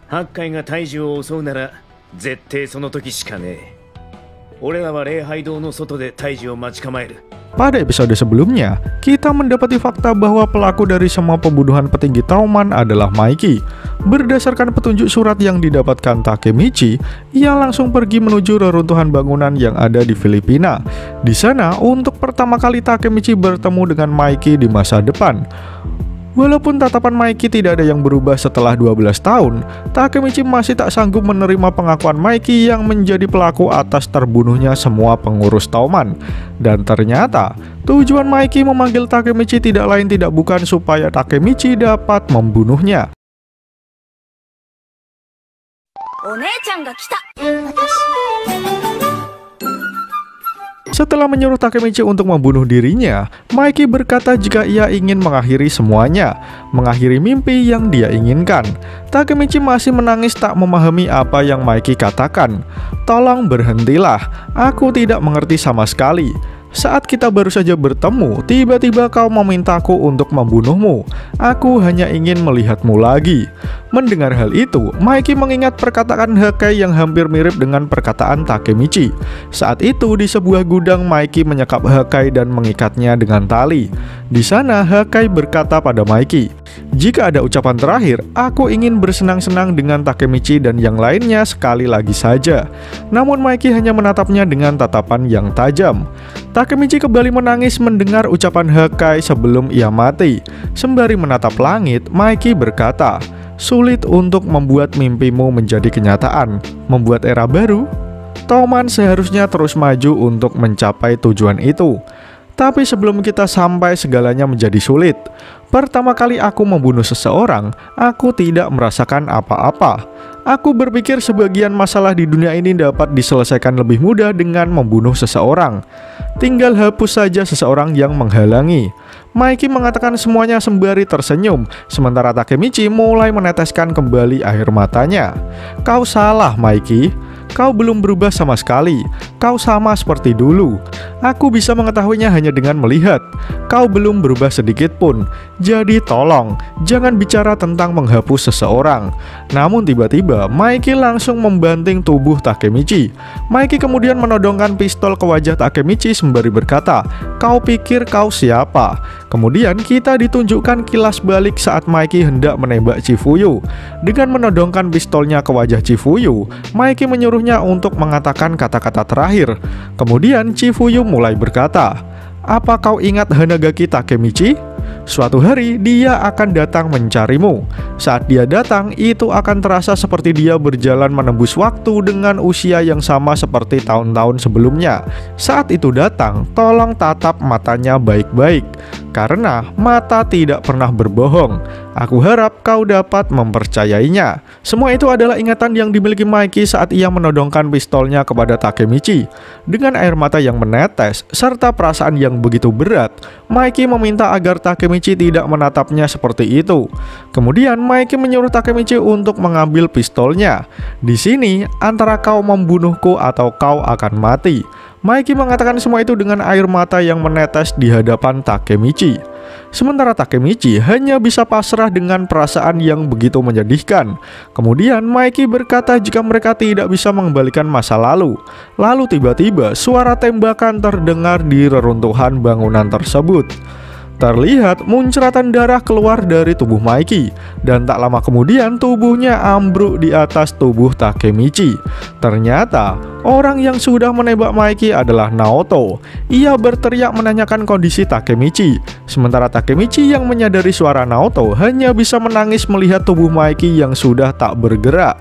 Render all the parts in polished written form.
八海が大樹を襲うなら絶対その時しかねえ。俺らは礼拝堂の外で大樹を待ち構える。Pada episode sebelumnya, kita mendapati fakta bahwa pelaku dari semua pembunuhan petinggi Tauman adalah Maiki. Berdasarkan petunjuk surat yang didapatkan Takemichi, ia langsung pergi menuju reruntuhan bangunan yang ada di Filipina. Di sana, untuk pertama kali Takemichi bertemu dengan Maiki di masa depan. Walaupun tatapan Maiki tidak ada yang berubah setelah 12 tahun, Takemichi masih tak sanggup menerima pengakuan Maiki yang menjadi pelaku atas terbunuhnya semua pengurus Tauman. Dan ternyata, tujuan Maiki memanggil Takemichi tidak lain tidak bukan supaya Takemichi dapat membunuhnya. Setelah menyuruh Takemichi untuk membunuh dirinya, Maiki berkata jika ia ingin mengakhiri semuanya, mengakhiri mimpi yang dia inginkan. Takemichi masih menangis tak memahami apa yang Maiki katakan. "Tolong berhentilah, aku tidak mengerti sama sekali. Saat kita baru saja bertemu, tiba-tiba kau memintaku untuk membunuhmu. Aku hanya ingin melihatmu lagi." Mendengar hal itu, Maiki mengingat perkataan Hakai yang hampir mirip dengan perkataan Takemichi. Saat itu di sebuah gudang, Maiki menyekap Hakai dan mengikatnya dengan tali. Di sana Hakai berkata pada Maiki, "Jika ada ucapan terakhir, aku ingin bersenang-senang dengan Takemichi dan yang lainnya sekali lagi saja." Namun Maiki hanya menatapnya dengan tatapan yang tajam. Takemichi kembali menangis mendengar ucapan Hakai sebelum ia mati. Sembari menatap langit, Maiki berkata, "Sulit untuk membuat mimpimu menjadi kenyataan. Membuat era baru, Tauman seharusnya terus maju untuk mencapai tujuan itu. Tapi sebelum kita sampai, segalanya menjadi sulit. Pertama kali aku membunuh seseorang, aku tidak merasakan apa-apa. Aku berpikir sebagian masalah di dunia ini dapat diselesaikan lebih mudah dengan membunuh seseorang. Tinggal hapus saja seseorang yang menghalangi." Maiki mengatakan semuanya sembari tersenyum, sementara Takemichi mulai meneteskan kembali air matanya. "Kau salah, Maiki. Kau belum berubah sama sekali. Kau sama seperti dulu. Aku bisa mengetahuinya hanya dengan melihat. Kau belum berubah sedikit pun. Jadi tolong, jangan bicara tentang menghapus seseorang." Namun tiba-tiba, Maiki langsung membanting tubuh Takemichi. Maiki kemudian menodongkan pistol ke wajah Takemichi sembari berkata, "Kau pikir kau siapa?" Kemudian kita ditunjukkan kilas balik saat Maiki hendak menembak Chifuyu. Dengan menodongkan pistolnya ke wajah Chifuyu, Maiki menyuruhnya untuk mengatakan kata-kata terakhir. Kemudian Chifuyu mulai berkata, "Apa kau ingat Hanagaki Takemichi? Suatu hari dia akan datang mencarimu. Saat dia datang, itu akan terasa seperti dia berjalan menembus waktu dengan usia yang sama seperti tahun-tahun sebelumnya. Saat itu datang, tolong tatap matanya baik-baik, karena mata tidak pernah berbohong. Aku harap kau dapat mempercayainya." Semua itu adalah ingatan yang dimiliki Maiki saat ia menodongkan pistolnya kepada Takemichi. Dengan air mata yang menetes serta perasaan yang begitu berat, Maiki meminta agar Takemichi tidak menatapnya seperti itu. Kemudian Maiki menyuruh Takemichi untuk mengambil pistolnya. "Di sini, antara kau membunuhku atau kau akan mati." Maiki mengatakan semua itu dengan air mata yang menetes di hadapan Takemichi. Sementara Takemichi hanya bisa pasrah dengan perasaan yang begitu menyedihkan. Kemudian Maiki berkata jika mereka tidak bisa mengembalikan masa lalu. Lalu tiba-tiba suara tembakan terdengar di reruntuhan bangunan tersebut. Terlihat muncratan darah keluar dari tubuh Maiki, dan tak lama kemudian tubuhnya ambruk di atas tubuh Takemichi. Ternyata orang yang sudah menembak Maiki adalah Naoto. Ia berteriak menanyakan kondisi Takemichi, sementara Takemichi yang menyadari suara Naoto hanya bisa menangis melihat tubuh Maiki yang sudah tak bergerak.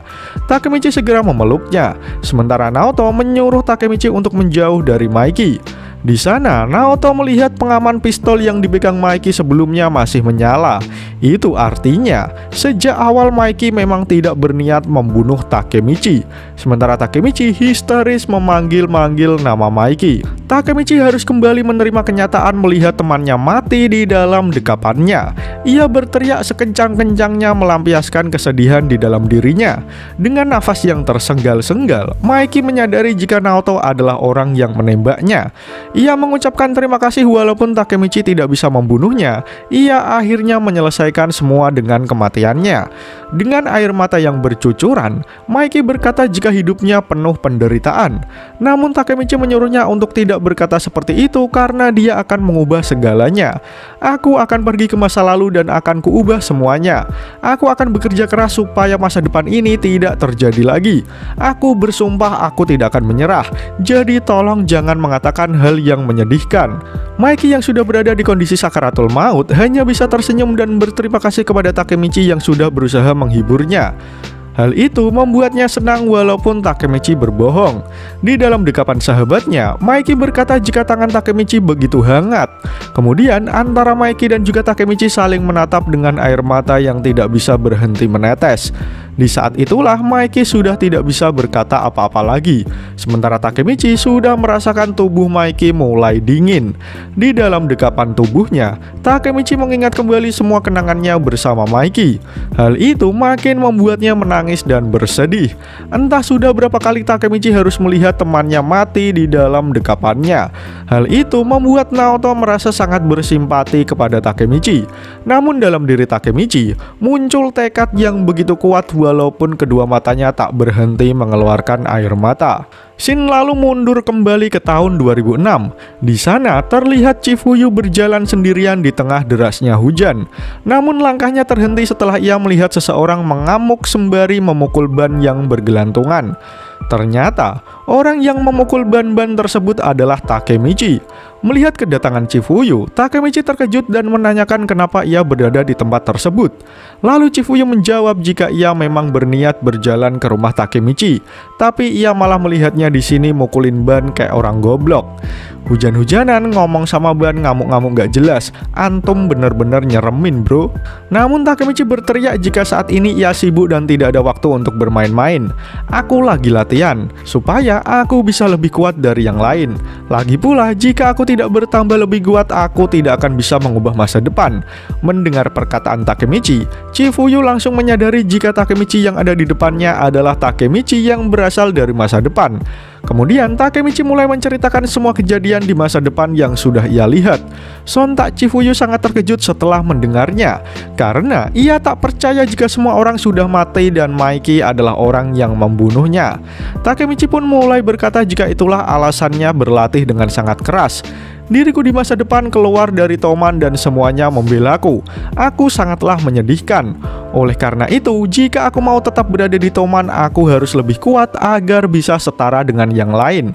Takemichi segera memeluknya, sementara Naoto menyuruh Takemichi untuk menjauh dari Maiki. Di sana, Naoto melihat pengaman pistol yang dipegang Maiki sebelumnya masih menyala. Itu artinya, sejak awal Maiki memang tidak berniat membunuh Takemichi. Sementara Takemichi histeris memanggil-manggil nama Maiki. Takemichi harus kembali menerima kenyataan melihat temannya mati di dalam dekapannya. Ia berteriak sekencang-kencangnya melampiaskan kesedihan di dalam dirinya. Dengan nafas yang tersenggal-senggal, Maiki menyadari jika Naoto adalah orang yang menembaknya. Ia mengucapkan terima kasih walaupun Takemichi tidak bisa membunuhnya. Ia akhirnya menyelesaikan semua dengan kematiannya. Dengan air mata yang bercucuran, Maiki berkata jika hidupnya penuh penderitaan. Namun Takemichi menyuruhnya untuk tidak berkata seperti itu karena dia akan mengubah segalanya. Aku akan pergi ke masa lalu dan akan kuubah semuanya. Aku akan bekerja keras supaya masa depan ini tidak terjadi lagi. Aku bersumpah aku tidak akan menyerah. Jadi tolong jangan mengatakan hal yang menyedihkan. Maiki yang sudah berada di kondisi sakaratul maut hanya bisa tersenyum dan berterima kasih kepada Takemichi yang sudah berusaha menghiburnya. Hal itu membuatnya senang walaupun Takemichi berbohong. Di dalam dekapan sahabatnya, Maiki berkata jika tangan Takemichi begitu hangat. Kemudian antara Maiki dan juga Takemichi saling menatap dengan air mata yang tidak bisa berhenti menetes. Di saat itulah Maiki sudah tidak bisa berkata apa-apa lagi. Sementara Takemichi sudah merasakan tubuh Maiki mulai dingin. Di dalam dekapan tubuhnya, Takemichi mengingat kembali semua kenangannya bersama Maiki. Hal itu makin membuatnya menangis dan bersedih. Entah sudah berapa kali Takemichi harus melihat temannya mati di dalam dekapannya. Hal itu membuat Naoto merasa sangat bersimpati kepada Takemichi. Namun dalam diri Takemichi muncul tekad yang begitu kuat walaupun kedua matanya tak berhenti mengeluarkan air mata. Shin lalu mundur kembali ke tahun 2006. Di sana terlihat Chifuyu berjalan sendirian di tengah derasnya hujan. Namun langkahnya terhenti setelah ia melihat seseorang mengamuk sembari memukul ban yang bergelantungan. Ternyata orang yang memukul ban-ban tersebut adalah Takemichi. Melihat kedatangan Chifuyu, Takemichi terkejut dan menanyakan kenapa ia berada di tempat tersebut. Lalu Chifuyu menjawab jika ia memang berniat berjalan ke rumah Takemichi, tapi ia malah melihatnya di sini mukulin ban kayak orang goblok. Hujan-hujanan ngomong sama ban ngamuk-ngamuk gak jelas. Antum bener-bener nyeremin bro. Namun Takemichi berteriak jika saat ini ia sibuk dan tidak ada waktu untuk bermain-main. Aku lagi latihan supaya aku bisa lebih kuat dari yang lain. Lagi pula jika aku tidak bertambah lebih kuat, aku tidak akan bisa mengubah masa depan. Mendengar perkataan Takemichi, Chifuyu langsung menyadari jika Takemichi yang ada di depannya adalah Takemichi yang berasal dari masa depan. Kemudian Takemichi mulai menceritakan semua kejadian di masa depan yang sudah ia lihat. Sontak Chifuyu sangat terkejut setelah mendengarnya, karena ia tak percaya jika semua orang sudah mati dan Maiki adalah orang yang membunuhnya. Takemichi pun mulai berkata jika itulah alasannya berlatih dengan sangat keras. Diriku di masa depan keluar dari Toman dan semuanya membelaku. Aku sangatlah menyedihkan. Oleh karena itu, jika aku mau tetap berada di Toman, aku harus lebih kuat agar bisa setara dengan yang lain.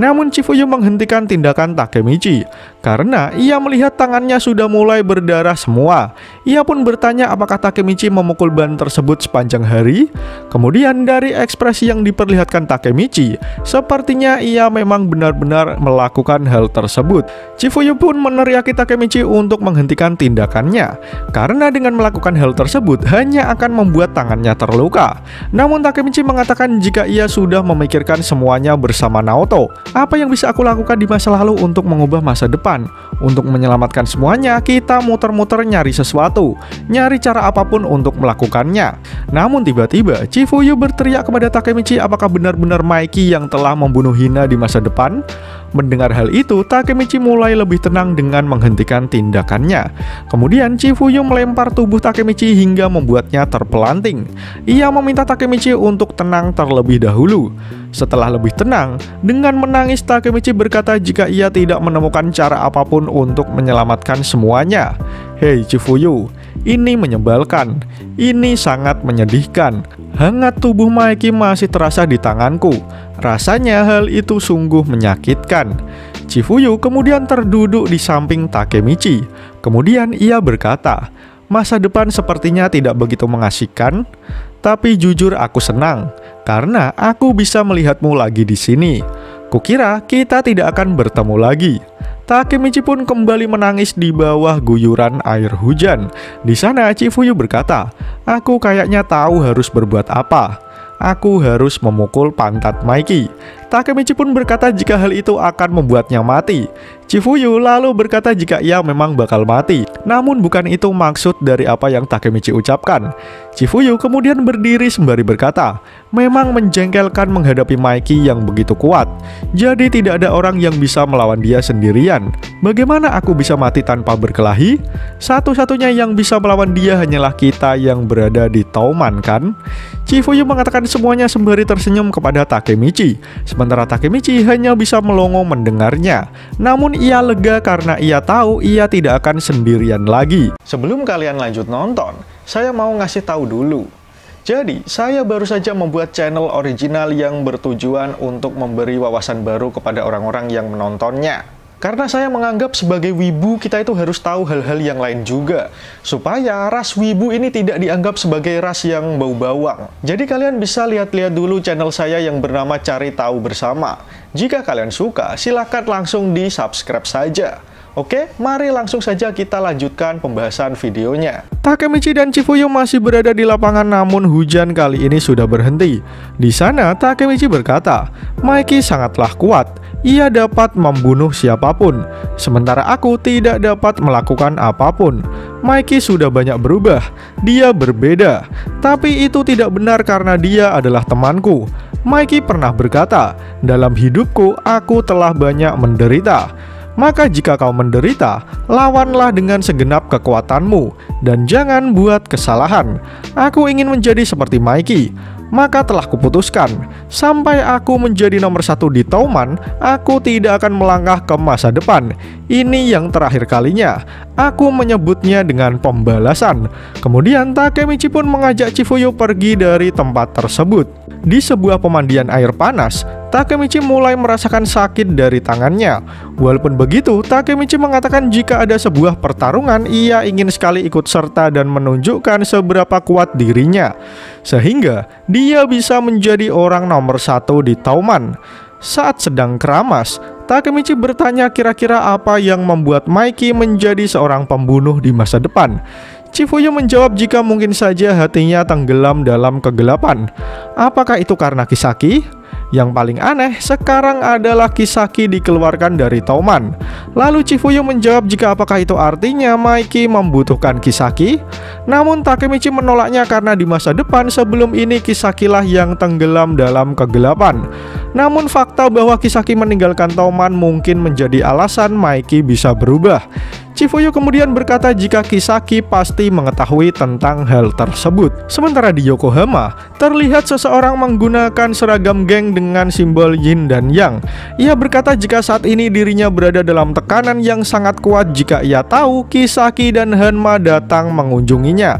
Namun Chifuyu menghentikan tindakan Takemichi karena ia melihat tangannya sudah mulai berdarah semua. Ia pun bertanya apakah Takemichi memukul ban tersebut sepanjang hari. Kemudian dari ekspresi yang diperlihatkan Takemichi, sepertinya ia memang benar-benar melakukan hal tersebut. Chifuyu pun meneriaki Takemichi untuk menghentikan tindakannya, karena dengan melakukan hal tersebut hanya akan membuat tangannya terluka. Namun Takemichi mengatakan jika ia sudah memikirkan semuanya bersama Naoto. Apa yang bisa aku lakukan di masa lalu untuk mengubah masa depan? Untuk menyelamatkan semuanya, kita muter-muter nyari sesuatu, nyari cara apapun untuk melakukannya. Namun tiba-tiba Chifuyu berteriak kepada Takemichi apakah benar-benar Maiki yang telah membunuh Hina di masa depan. Mendengar hal itu, Takemichi mulai lebih tenang dengan menghentikan tindakannya. Kemudian Chifuyu melempar tubuh Takemichi hingga membuatnya terpelanting. Ia meminta Takemichi untuk tenang terlebih dahulu. Setelah lebih tenang, dengan menangis Takemichi berkata jika ia tidak menemukan cara apapun untuk menyelamatkan semuanya. Hei Chifuyu, ini menyebalkan. Ini sangat menyedihkan. Hangat tubuh Maiki masih terasa di tanganku. Rasanya hal itu sungguh menyakitkan. Chifuyu kemudian terduduk di samping Takemichi. Kemudian ia berkata, masa depan sepertinya tidak begitu mengasihkan, tapi jujur aku senang karena aku bisa melihatmu lagi di sini. Kukira kita tidak akan bertemu lagi. Takemichi pun kembali menangis di bawah guyuran air hujan. Di sana Chifuyu berkata, aku kayaknya tahu harus berbuat apa. Aku harus memukul pantat Maiki. Takemichi pun berkata jika hal itu akan membuatnya mati. Chifuyu lalu berkata jika ia memang bakal mati. Namun bukan itu maksud dari apa yang Takemichi ucapkan. Chifuyu kemudian berdiri sembari berkata, memang menjengkelkan menghadapi Mikey yang begitu kuat. Jadi tidak ada orang yang bisa melawan dia sendirian. Bagaimana aku bisa mati tanpa berkelahi? Satu-satunya yang bisa melawan dia hanyalah kita yang berada di Touman, kan? Chifuyu mengatakan semuanya sembari tersenyum kepada Takemichi. Sementara Takemichi hanya bisa melongo mendengarnya. Namun ia lega karena ia tahu ia tidak akan sendirian lagi. Sebelum kalian lanjut nonton, saya mau ngasih tahu dulu. Jadi, saya baru saja membuat channel original yang bertujuan untuk memberi wawasan baru kepada orang-orang yang menontonnya. Karena saya menganggap sebagai wibu kita itu harus tahu hal-hal yang lain juga, supaya ras wibu ini tidak dianggap sebagai ras yang bau bawang. Jadi kalian bisa lihat-lihat dulu channel saya yang bernama Cari Tahu Bersama. Jika kalian suka, silakan langsung di-subscribe saja. Oke, mari langsung saja kita lanjutkan pembahasan videonya. Takemichi dan Chifuyu masih berada di lapangan, namun hujan kali ini sudah berhenti. Di sana, Takemichi berkata, Mikey sangatlah kuat. Ia dapat membunuh siapapun, sementara aku tidak dapat melakukan apapun. Mikey sudah banyak berubah, dia berbeda. Tapi itu tidak benar karena dia adalah temanku. Mikey pernah berkata, dalam hidupku aku telah banyak menderita. Maka jika kau menderita, lawanlah dengan segenap kekuatanmu, dan jangan buat kesalahan. Aku ingin menjadi seperti Mikey. Maka telah kuputuskan, sampai aku menjadi nomor 1 di Touman, aku tidak akan melangkah ke masa depan. Ini yang terakhir kalinya. Aku menyebutnya dengan pembalasan. Kemudian Takemichi pun mengajak Chifuyu pergi dari tempat tersebut. Di sebuah pemandian air panas, Takemichi mulai merasakan sakit dari tangannya. Walaupun begitu, Takemichi mengatakan jika ada sebuah pertarungan, ia ingin sekali ikut serta dan menunjukkan seberapa kuat dirinya, sehingga dia bisa menjadi orang nomor 1 di Touman. Saat sedang keramas, Takemichi bertanya kira-kira apa yang membuat Mikey menjadi seorang pembunuh di masa depan. Chifuyu menjawab jika mungkin saja hatinya tenggelam dalam kegelapan. Apakah itu karena Kisaki? Yang paling aneh sekarang adalah Kisaki dikeluarkan dari Touman. Lalu Chifuyu menjawab jika apakah itu artinya Mikey membutuhkan Kisaki. Namun Takemichi menolaknya karena di masa depan sebelum ini Kisakilah yang tenggelam dalam kegelapan. Namun fakta bahwa Kisaki meninggalkan Touman mungkin menjadi alasan Mikey bisa berubah. Chifuyu kemudian berkata jika Kisaki pasti mengetahui tentang hal tersebut. Sementara di Yokohama, terlihat seseorang menggunakan seragam geng dengan simbol yin dan yang. Ia berkata jika saat ini dirinya berada dalam tekanan yang sangat kuat jika ia tahu Kisaki dan Hanma datang mengunjunginya.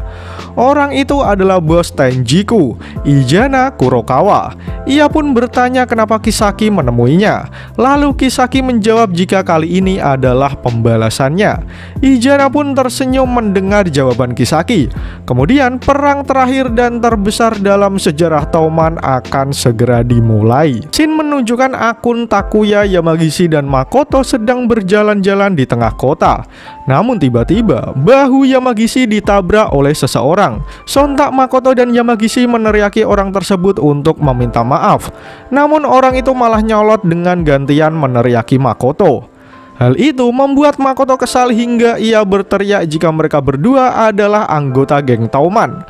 Orang itu adalah bos Tenjiku, Izana Kurokawa. Ia pun bertanya kenapa Kisaki menemuinya. Lalu Kisaki menjawab jika kali ini adalah pembalasannya. Izana pun tersenyum mendengar jawaban Kisaki. Kemudian perang terakhir dan terbesar dalam sejarah Touman akan segera dimulai. Scene menunjukkan akun Takuya, Yamagishi, dan Makoto sedang berjalan-jalan di tengah kota. Namun tiba-tiba bahu Yamagishi ditabrak oleh seseorang. Sontak Makoto dan Yamagishi meneriaki orang tersebut untuk meminta maaf. Namun orang itu malah nyolot dengan gantian meneriaki Makoto. Hal itu membuat Makoto kesal hingga ia berteriak jika mereka berdua adalah anggota geng Touman.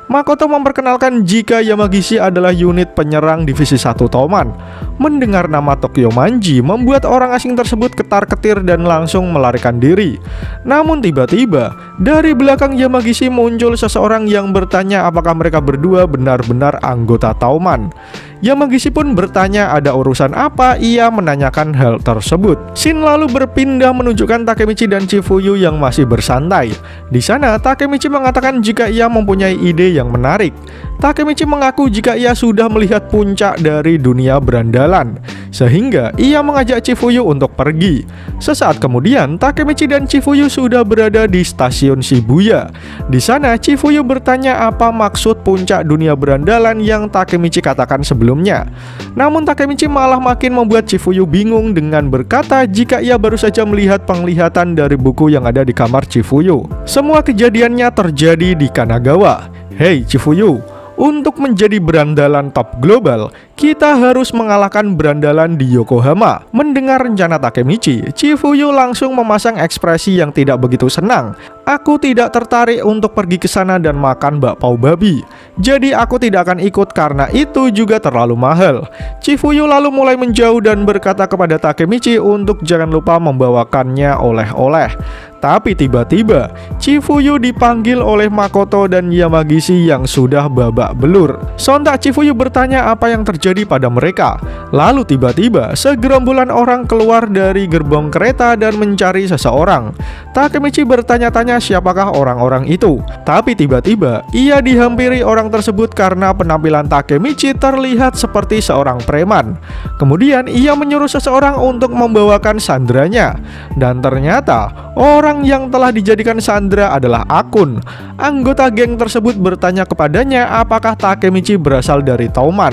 Makoto memperkenalkan jika Yamagishi adalah unit penyerang divisi 1 Touman. Mendengar nama Tokyo Manji membuat orang asing tersebut ketar-ketir dan langsung melarikan diri. Namun tiba-tiba dari belakang Yamagishi muncul seseorang yang bertanya apakah mereka berdua benar-benar anggota Touman. Yamagishi pun bertanya ada urusan apa ia menanyakan hal tersebut. Scene lalu berpindah menunjukkan Takemichi dan Chifuyu yang masih bersantai. Di sana Takemichi mengatakan jika ia mempunyai ide yang menarik. Takemichi mengaku jika ia sudah melihat puncak dari dunia berandalan, sehingga ia mengajak Chifuyu untuk pergi. Sesaat kemudian Takemichi dan Chifuyu sudah berada di stasiun Shibuya. Di sana Chifuyu bertanya apa maksud puncak dunia berandalan yang Takemichi katakan sebelumnya. Namun Takemichi malah makin membuat Chifuyu bingung dengan berkata jika ia baru saja melihat penglihatan dari buku yang ada di kamar Chifuyu. Semua kejadiannya terjadi di Kanagawa. Hei Chifuyu, Untuk menjadi berandalan top global, kita harus mengalahkan berandalan di Yokohama. Mendengar rencana Takemichi, Chifuyu langsung memasang ekspresi yang tidak begitu senang. Aku tidak tertarik untuk pergi ke sana dan makan bakpao babi. Jadi aku tidak akan ikut karena itu juga terlalu mahal. Chifuyu lalu mulai menjauh dan berkata kepada Takemichi untuk jangan lupa membawakannya oleh-oleh. Tapi tiba-tiba Chifuyu dipanggil oleh Makoto dan Yamagishi yang sudah babak belur. Sontak Chifuyu bertanya apa yang terjadi pada mereka. Lalu tiba-tiba segerombolan orang keluar dari gerbong kereta dan mencari seseorang. Takemichi bertanya-tanya siapakah orang-orang itu. Tapi tiba-tiba ia dihampiri orang tersebut karena penampilan Takemichi terlihat seperti seorang preman. Kemudian ia menyuruh seseorang untuk membawakan sandranya. Dan ternyata orang yang telah dijadikan sandra adalah Akun. Anggota geng tersebut bertanya kepadanya apakah Takemichi berasal dari Tauman.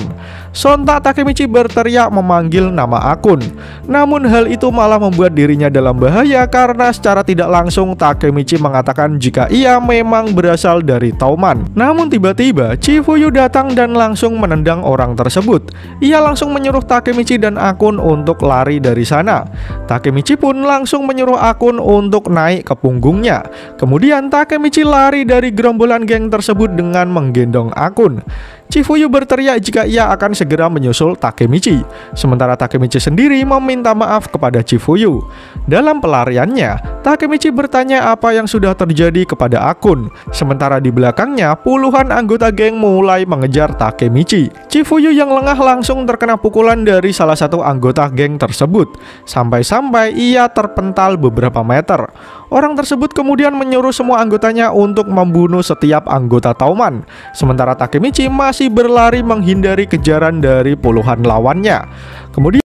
Sontak Takemichi berteriak memanggil nama Akun. Namun hal itu malah membuat dirinya dalam bahaya karena secara tidak langsung Takemichi mengatakan jika ia memang berasal dari Tauman. Namun tiba-tiba Chifuyu datang dan langsung menendang orang tersebut. Ia langsung menyuruh Takemichi dan Akun untuk lari dari sana. Takemichi pun langsung menyuruh Akun untuk naik ke punggungnya. Kemudian Takemichi lari dari gerombolan geng tersebut dengan menggendong Akun. Chifuyu berteriak jika ia akan segera menyusul Takemichi. Sementara Takemichi sendiri meminta maaf kepada Chifuyu. Dalam pelariannya, Takemichi bertanya apa yang sudah terjadi kepada Akun. Sementara di belakangnya, puluhan anggota geng mulai mengejar Takemichi. Chifuyu yang lengah langsung terkena pukulan dari salah satu anggota geng tersebut. Sampai-sampai ia terpental beberapa meter. Orang tersebut kemudian menyuruh semua anggotanya untuk membunuh setiap anggota Tauman. Sementara Takemichi masih berlari menghindari kejaran dari puluhan lawannya. Kemudian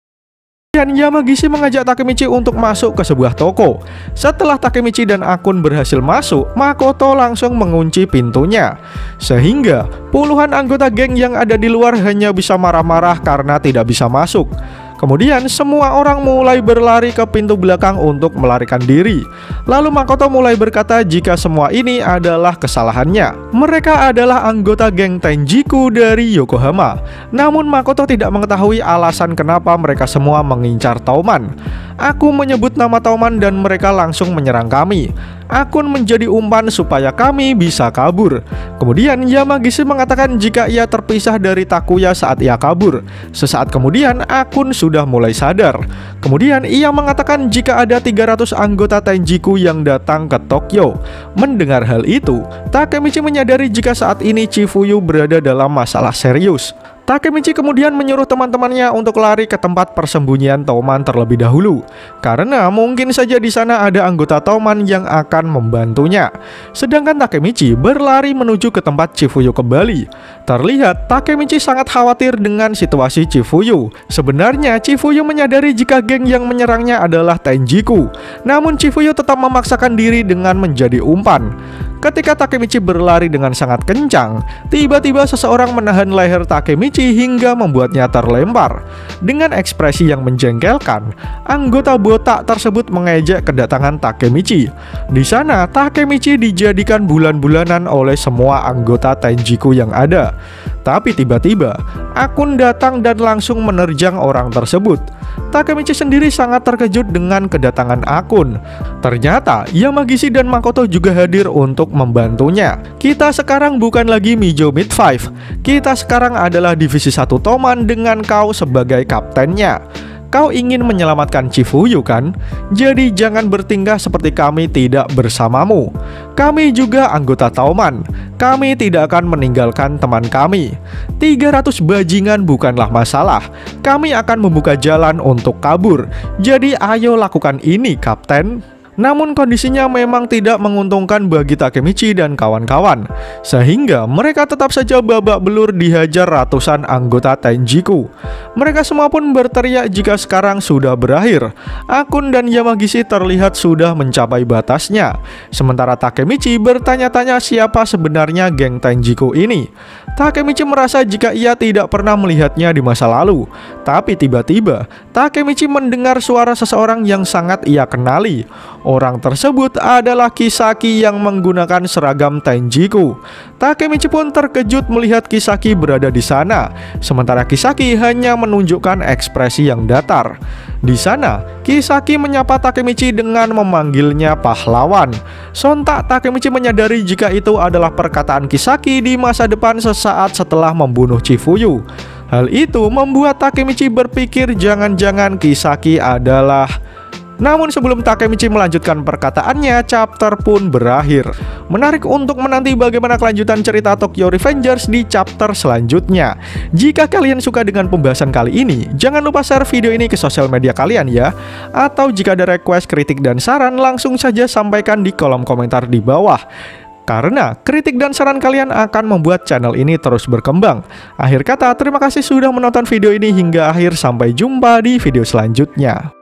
Yamagishi mengajak Takemichi untuk masuk ke sebuah toko. Setelah Takemichi dan Akun berhasil masuk, Makoto langsung mengunci pintunya. Sehingga puluhan anggota geng yang ada di luar hanya bisa marah-marah karena tidak bisa masuk. Kemudian semua orang mulai berlari ke pintu belakang untuk melarikan diri. Lalu Makoto mulai berkata jika semua ini adalah kesalahannya. Mereka adalah anggota geng Tenjiku dari Yokohama. Namun Makoto tidak mengetahui alasan kenapa mereka semua mengincar Tauman. Aku menyebut nama Tauman dan mereka langsung menyerang kami. Akun menjadi umpan supaya kami bisa kabur. Kemudian Yamagishi mengatakan jika ia terpisah dari Takuya saat ia kabur. Sesaat kemudian Akun sudah mulai sadar. Kemudian ia mengatakan jika ada 300 anggota Tenjiku yang datang ke Tokyo. Mendengar hal itu, Takemichi menyadari jika saat ini Chifuyu berada dalam masalah serius. Takemichi kemudian menyuruh teman-temannya untuk lari ke tempat persembunyian Tauman terlebih dahulu, karena mungkin saja di sana ada anggota Tauman yang akan membantunya. Sedangkan Takemichi berlari menuju ke tempat Chifuyu kembali. Terlihat Takemichi sangat khawatir dengan situasi Chifuyu. Sebenarnya Chifuyu menyadari jika geng yang menyerangnya adalah Tenjiku. Namun Chifuyu tetap memaksakan diri dengan menjadi umpan. Ketika Takemichi berlari dengan sangat kencang, tiba-tiba seseorang menahan leher Takemichi hingga membuatnya terlempar. Dengan ekspresi yang menjengkelkan, anggota botak tersebut mengejek kedatangan Takemichi. Di sana, Takemichi dijadikan bulan-bulanan oleh semua anggota Tenjiku yang ada. Tapi tiba-tiba, Akun datang dan langsung menerjang orang tersebut. Takemichi sendiri sangat terkejut dengan kedatangan Akun. Ternyata Yamagishi dan Makoto juga hadir untuk membantunya. Kita sekarang bukan lagi Mijo Mid 5. Kita sekarang adalah divisi 1 Tauman dengan kau sebagai kaptennya. Kau ingin menyelamatkan Chifuyu kan? Jadi jangan bertingkah seperti kami tidak bersamamu. Kami juga anggota Tauman. Kami tidak akan meninggalkan teman kami. 300 bajingan bukanlah masalah. Kami akan membuka jalan untuk kabur. Jadi ayo lakukan ini, Kapten. Namun kondisinya memang tidak menguntungkan bagi Takemichi dan kawan-kawan, sehingga mereka tetap saja babak belur dihajar ratusan anggota Tenjiku. Mereka semua pun berteriak jika sekarang sudah berakhir. Akun dan Yamagishi terlihat sudah mencapai batasnya. Sementara Takemichi bertanya-tanya siapa sebenarnya geng Tenjiku ini. Takemichi merasa jika ia tidak pernah melihatnya di masa lalu. Tapi tiba-tiba Takemichi mendengar suara seseorang yang sangat ia kenali. Orang tersebut adalah Kisaki yang menggunakan seragam Tenjiku. Takemichi pun terkejut melihat Kisaki berada di sana, sementara Kisaki hanya menunjukkan ekspresi yang datar. Di sana, Kisaki menyapa Takemichi dengan memanggilnya pahlawan. Sontak Takemichi menyadari jika itu adalah perkataan Kisaki di masa depan sesaat setelah membunuh Chifuyu. Hal itu membuat Takemichi berpikir jangan-jangan Kisaki adalah... Namun sebelum Takemichi melanjutkan perkataannya, chapter pun berakhir. Menarik untuk menanti bagaimana kelanjutan cerita Tokyo Revengers di chapter selanjutnya. Jika kalian suka dengan pembahasan kali ini, jangan lupa share video ini ke sosial media kalian ya. Atau jika ada request, kritik, dan saran, langsung saja sampaikan di kolom komentar di bawah. Karena kritik dan saran kalian akan membuat channel ini terus berkembang. Akhir kata, terima kasih sudah menonton video ini hingga akhir. Sampai jumpa di video selanjutnya.